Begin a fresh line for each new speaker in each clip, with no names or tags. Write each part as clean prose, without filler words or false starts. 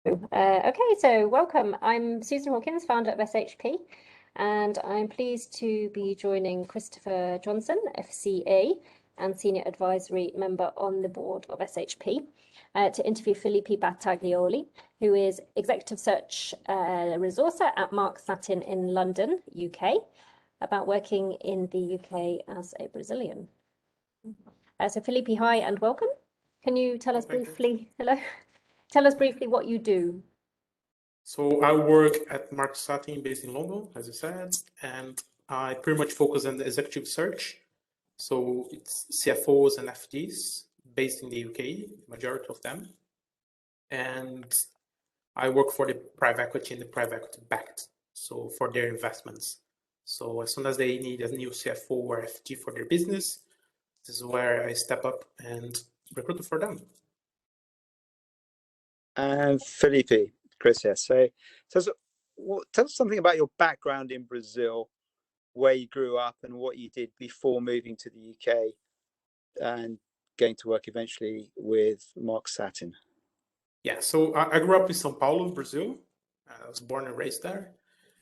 Okay, so welcome. I'm Susan Hawkins, founder of SHP, and I'm pleased to be joining Christopher Johnson, FCA, and Senior Advisory Member on the board of SHP, to interview Felipe Battaglioli, who is Executive Search Resourcer at Mark Sattin in London, UK, about working in the UK as a Brazilian. So Felipe, hi and welcome. Can you tell us briefly, hello? Tell us briefly what you do.
So I work at Mark Sattin based in London, as you said, and I pretty much focus on the executive search. So it's CFOs and FDs based in the UK, majority of them. And I work for the private equity and the private equity backed, so for their investments. So as soon as they need a new CFO or FD for their business, this is where I step up and recruit for them.
And Felipe, Chris here. So tell us something about your background in Brazil, where you grew up and what you did before moving to the UK and going to work eventually with Mark Sattin.
Yeah, so I grew up in São Paulo, Brazil. I was born and raised there.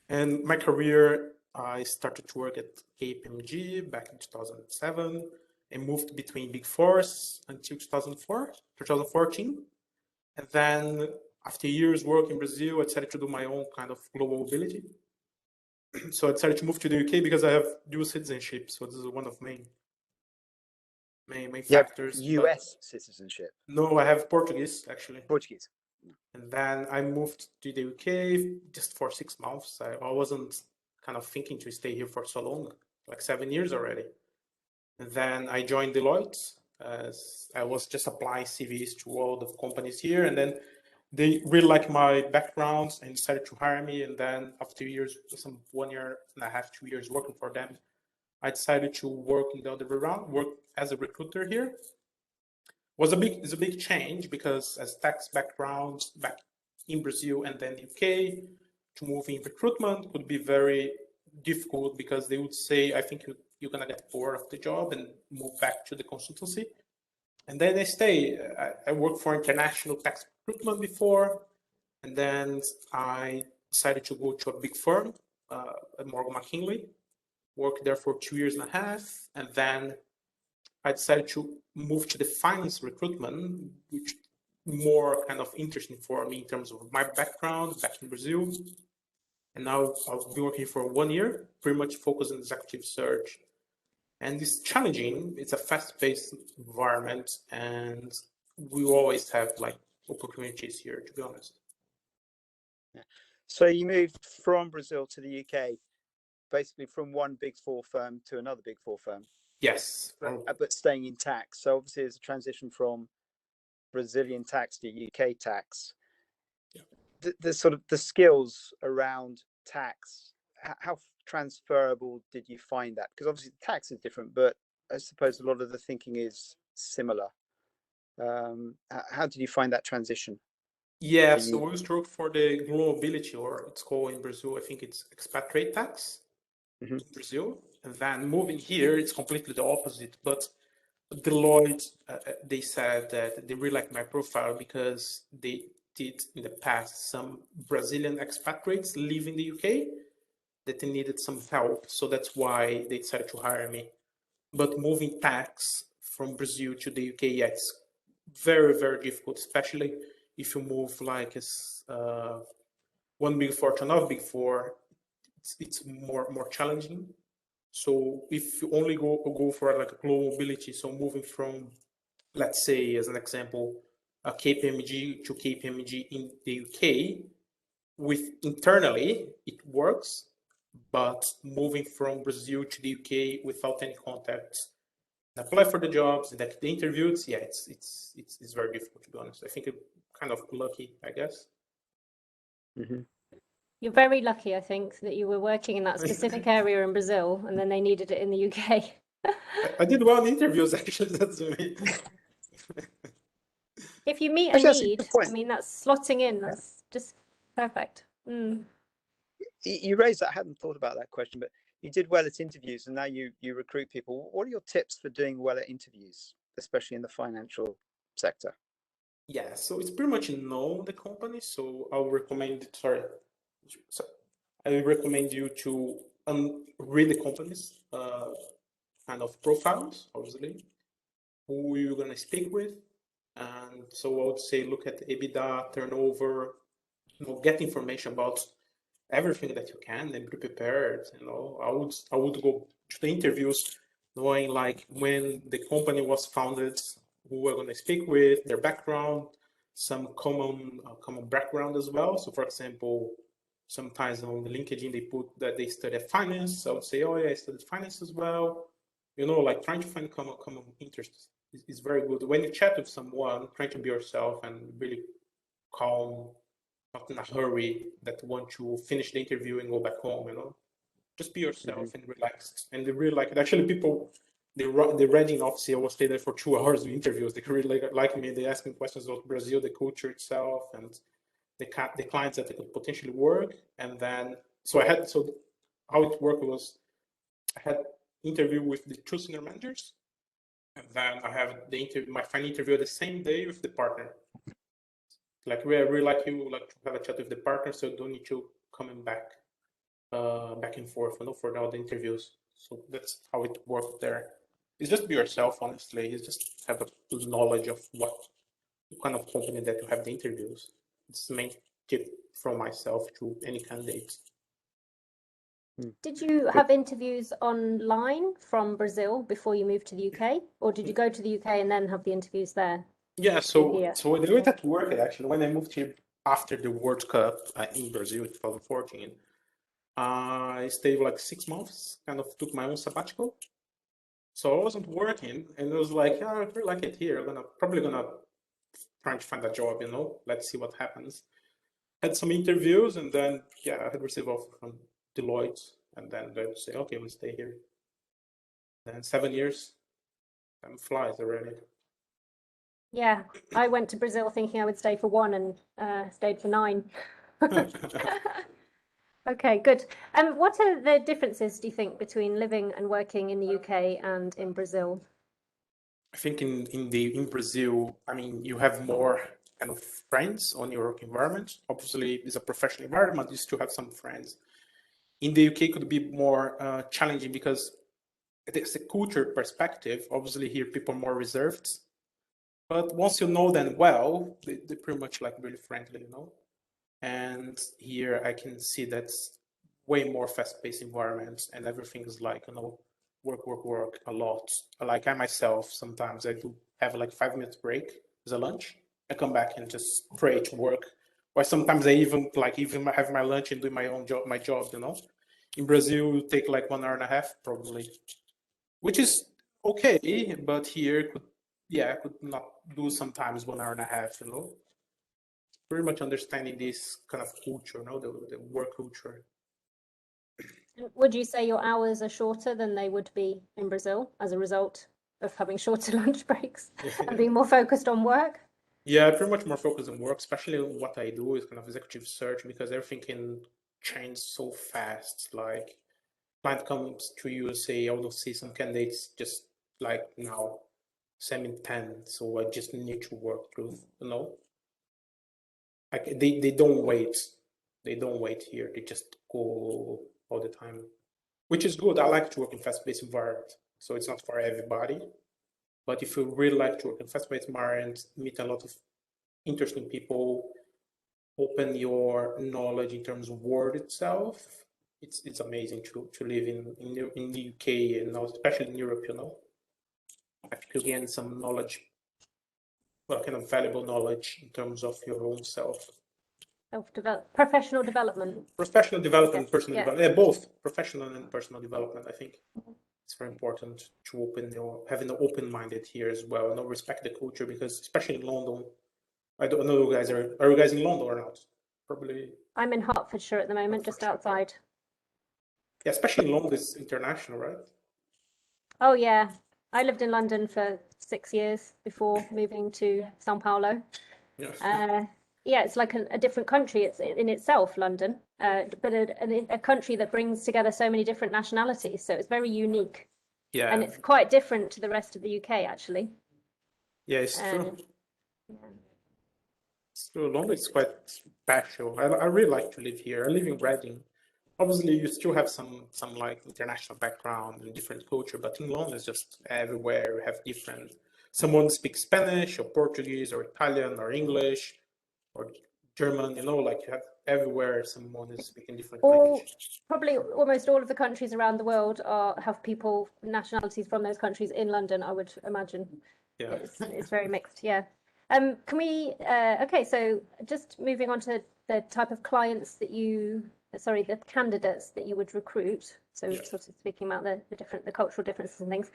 And my career, I started to work at KPMG back in 2007 and moved between Big Fours until 2014. And then after years working in Brazil, I decided to do my own kind of global mobility. So I decided to move to the UK because I have dual citizenship. So this is one of main factors.
US citizenship?
No, I have Portuguese, actually.
Portuguese.
And then I moved to the UK just for 6 months. I wasn't kind of thinking to stay here for so long, like 7 years already. And then I joined Deloitte as I was just applying CVs to all the companies here. And then they really liked my background and decided to hire me. And then after years, 1 year and a half, 2 years working for them, I decided to work in the other way around, work as a recruiter here. It's a big change because as tax background back in Brazil and then UK, to move in recruitment would be very difficult because they would say, I think you're gonna get bored of the job and move back to the consultancy. And then I worked for international tax recruitment before, and then I decided to go to a big firm, at Morgan McKinley, worked there for 2 years and a half, and then I decided to move to the finance recruitment, which more kind of interesting for me in terms of my background back in Brazil. And now I've been working for 1 year, pretty much focused on executive search. And it's challenging. It's a fast-paced environment, and we always have like opportunities here, to be honest.
Yeah. So you moved from Brazil to the UK, basically from one Big Four firm to another Big Four firm.
Yes.
But staying in tax. So obviously there's a transition from Brazilian tax to UK tax. Yeah. The sort of the skills around tax, how transferable did you find that? Because obviously tax is different, but I suppose a lot of the thinking is similar. How did you find that transition?
Yeah, so we strove for the global mobility, or it's called in Brazil, I think it's expatriate tax in Brazil. And then moving here, it's completely the opposite. But Deloitte, they said that they really liked my profile because they did in the past some Brazilian expatriates live in the UK that they needed some help. So that's why they decided to hire me. But moving tax from Brazil to the UK, yeah, it's very, very difficult, especially if you move like as one Big Four to another Big Four. It's more challenging. So if you only go for like a global mobility, so moving from, let's say, as an example, a KPMG to KPMG in the UK, with internally it works, but moving from Brazil to the UK without any contacts, apply for the jobs, and the interviews, yeah, it's very difficult, to be honest. I think I'm kind of lucky, I guess.
Mm-hmm.
You're very lucky, I think, that you were working in that specific area in Brazil and then they needed it in the UK.
I did well in interviews, actually. That's me.
If you meet a need, I mean, that's slotting in. That's just perfect.
You raised that. I hadn't thought about that question, but you did well at interviews and now you recruit people. What are your tips for doing well at interviews, especially in the financial sector?
Yeah, so it's pretty much known the company, so I would recommend, sorry, so I would recommend you to read the company's kind of profiles, obviously, who you're gonna speak with. And so I would say look at EBITDA, turnover, get information about everything that you can and be prepared. I would go to the interviews knowing like when the company was founded, who we're going to speak with, their background, some common background as well. So for example, sometimes on LinkedIn they put that they study finance. So I would say, oh yeah, I studied finance as well. Like trying to find common interests is very good. When you chat with someone, trying to be yourself and really calm, not in a hurry, that want to finish the interview and go back home. Just be yourself and relax. And they really like it. Actually, people, the Reading office, I was stay there for 2 hours of interviews. They really like me. They ask me questions about Brazil, the culture itself, and the clients that they could potentially work. And then, so how it worked was I had interview with the two senior managers, and then I have my final interview the same day with the partner. Like we really like you, like to have a chat with the partner, so don't need to coming back and forth, for all the interviews. So that's how it worked there. It's just be yourself, honestly. You just have a knowledge of what kind of company that you have the interviews. It's the main tip from myself to any candidate.
Did you have interviews online from Brazil before you moved to the UK, or did you go to the UK and then have the interviews there?
Yeah, so
Here.
the way that worked actually, when I moved here after the World Cup in Brazil in 2014, I stayed like 6 months, kind of took my own sabbatical. So I wasn't working, and it was like, yeah, I really like it here. Probably gonna try to find a job, Let's see what happens. Had some interviews, and then I had received offer from Deloitte, and then they say, okay, we'll stay here. Then 7 years, time flies already.
Yeah, I went to Brazil thinking I would stay for 1 and stayed for 9. Okay, good. What are the differences, do you think, between living and working in the UK and in Brazil?
I think in Brazil, I mean, you have more kind of friends on your work environment. Obviously, it's a professional environment. You still have some friends. In the UK, could be more challenging because it's a culture perspective. Obviously, here people are more reserved. But once you know them well, they're pretty much like really friendly, And here I can see that's way more fast-paced environment, and everything is like, work a lot. Like I myself, sometimes I do have like 5 minutes break as a lunch. I come back and just straight work. Or sometimes I even have my lunch and do my job. In Brazil, you take like 1.5 hours probably, which is okay, but here I could not do sometimes 1.5 hours. Pretty much understanding this kind of culture, the work culture.
Would you say your hours are shorter than they would be in Brazil as a result of having shorter lunch breaks and being more focused on work?
Yeah, pretty much more focused on work, especially what I do is kind of executive search because everything can change so fast. Like client comes to you and say, I want to see some candidates just like now, same intent. So I just need to work through, Like they don't wait. They don't wait here. They just go all the time, which is good. I like to work in fast-paced environment. So it's not for everybody. But if you really like to work in fast-paced environment, meet a lot of interesting people, open your knowledge in terms of word itself, it's amazing to live in the UK and especially in Europe, I think you gain some knowledge, well, kind of valuable knowledge in terms of your own self.
Professional development.
Professional development,
Yes.
personal development, yeah, both professional and personal development. I think it's very important to having an open-minded here as well, respect the culture because especially in London, I don't know you guys are you guys in London or not? Probably.
I'm in Hertfordshire at the moment, just outside.
Yeah, especially in London, it's international, right?
Oh yeah, I lived in London for 6 years before moving to Sao Paulo.
Yeah.
Yeah, it's like a different country. It's in itself, London, but a country that brings together so many different nationalities. So it's very unique.
Yeah.
And it's quite different to the rest of the UK, actually.
Yeah, it's true.
Yeah.
So London is quite special. I really like to live here. I live in Reading. Obviously, you still have some like international background and different culture, but in London it's just everywhere. You have different. Someone speaks Spanish or Portuguese or Italian or English or German. You know, like you have everywhere someone is speaking different languages.
Probably almost all of the countries around the world have people, nationalities from those countries in London, I would imagine.
Yeah.
It's very mixed, yeah. Can we, okay, so just moving on to the type of clients that the candidates that you would recruit. So
Yeah.
sort of speaking about the cultural differences and things.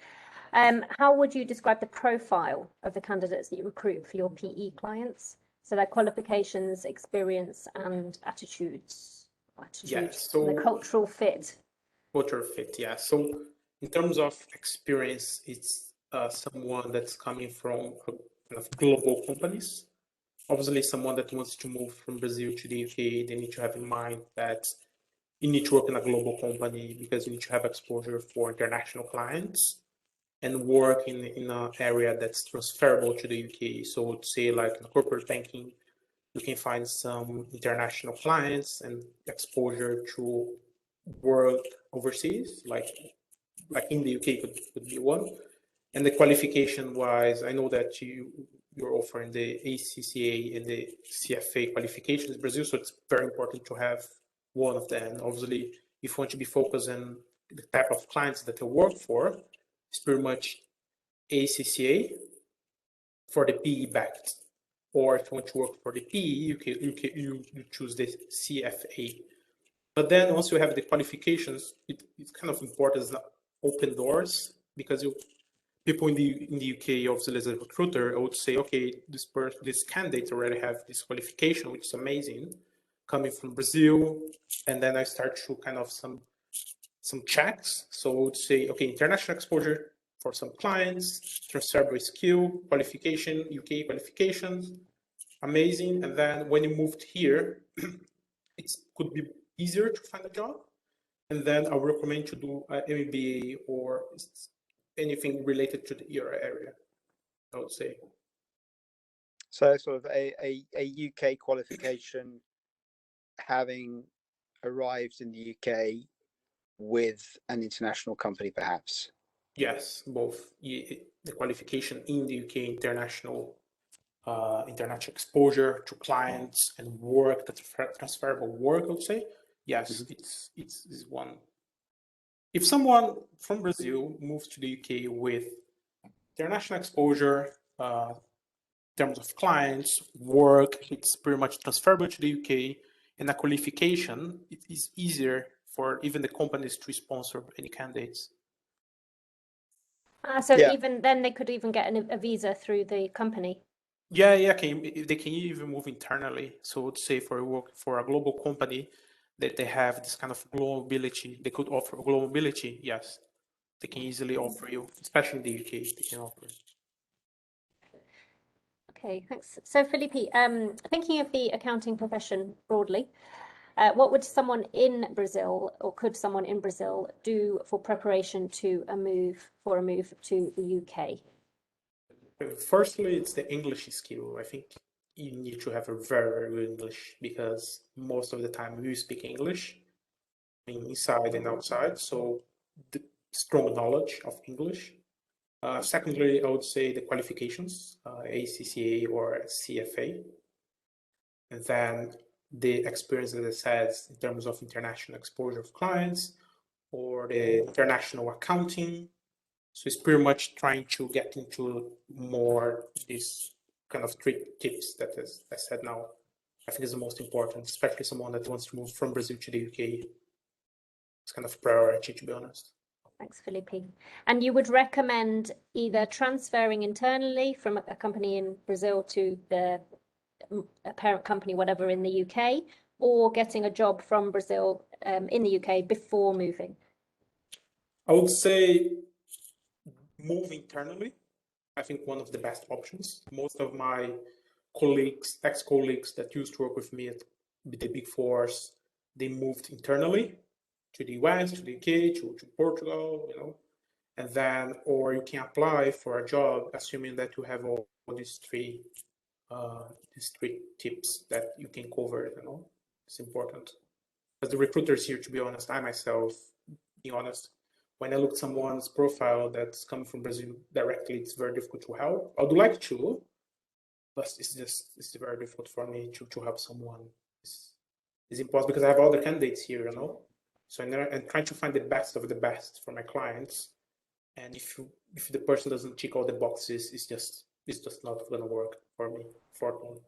How would you describe the profile of the candidates that you recruit for your PE clients? So their qualifications, experience, and attitudes.
Yeah.
The
So
cultural fit.
culture fit. Yeah. So in terms of experience, it's someone that's coming from a kind of global companies. Obviously, someone that wants to move from Brazil to the UK, they need to have in mind that you need to work in a global company because you need to have exposure for international clients and work in an area that's transferable to the UK. So to say like in corporate banking, you can find some international clients and exposure to work overseas, like in the UK could be one. And the qualification wise, I know that you're offering the ACCA and the CFA qualifications in Brazil, so it's very important to have one of them. Obviously, if you want to be focused on the type of clients that you work for, it's pretty much ACCA for the PE backed. Or if you want to work for the PE, you choose the CFA. But then once you have the qualifications, it's kind of important as open doors because people in the UK, obviously as a recruiter, I would say, okay, this candidate already have this qualification, which is amazing, coming from Brazil, and then I start to kind of some checks. So I would say, okay, international exposure for some clients, transferable skill, qualification, UK qualifications, amazing. And then when you moved here, it could be easier to find a job. And then I would recommend to do an MBA or anything related to your area, I would say.
So sort of a UK qualification, having arrived in the UK with an international company, perhaps.
Yes, both the qualification in the UK, international exposure to clients and work, that's transferable work, I would say. Yes, it's one. If someone from Brazil moves to the UK with international exposure, in terms of clients, work, it's pretty much transferable to the UK, and a qualification, it is easier for even the companies to sponsor any candidates.
So
Yeah.
even then, they could even get a visa through the company.
Yeah, they can even move internally. So let's say for work for a global company that they have this kind of global mobility, they could offer global mobility. Yes, they can easily offer you, especially in the UK, they can offer.
Okay, thanks. So Felipe, thinking of the accounting profession broadly, what would someone in Brazil, or could someone in Brazil do for preparation to a move to the UK?
Firstly, it's the English skill. I think you need to have a very, very good English because most of the time you speak English, inside and outside. So the strong knowledge of English. Secondly, I would say the qualifications, ACCA or CFA. And then the experience, as I said, in terms of international exposure of clients or the international accounting. So it's pretty much trying to get into more these kind of three tips that, as I said now, I think is the most important, especially someone that wants to move from Brazil to the UK. It's kind of priority, to be honest.
Thanks, Felipe. And you would recommend either transferring internally from a company in Brazil to a parent company, whatever, in the UK, or getting a job from Brazil in the UK before moving?
I would say move internally. I think one of the best options. Most of my colleagues, ex-colleagues that used to work with me at the Big Fours, they moved internally to the US, to the UK, to Portugal, and then, or you can apply for a job assuming that you have all these three these 3 tips that you can cover, it's important. As the recruiters here, to be honest, I myself, being honest, when I look at someone's profile that's coming from Brazil directly, it's very difficult to help. I would like to, but it's very difficult for me to help someone. It's impossible because I have other candidates here, So I'm trying to find the best of the best for my clients. And if the person doesn't tick all the boxes, it's just not going to work for me, unfortunately.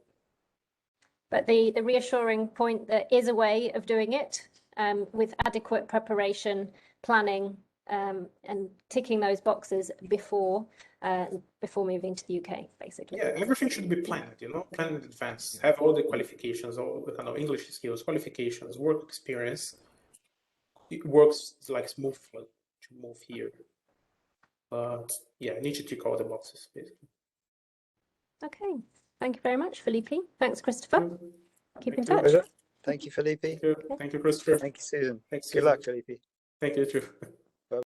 But the reassuring point, there is a way of doing it with adequate preparation, planning, and ticking those boxes before moving to the UK, basically.
Yeah, everything should be planned, planned in advance. Have all the qualifications, all the kind of English skills, qualifications, work experience. It works like smoothly to move here. But yeah, I need to tick all the boxes, basically.
Okay. Thank you very much, Felipe. Thanks, Christopher. Keep in touch.
Thank you, Felipe.
Thank you, Christopher.
Thank you, Susan.
Thanks,
Good
Susan.
luck, Felipe.
Thank you, too.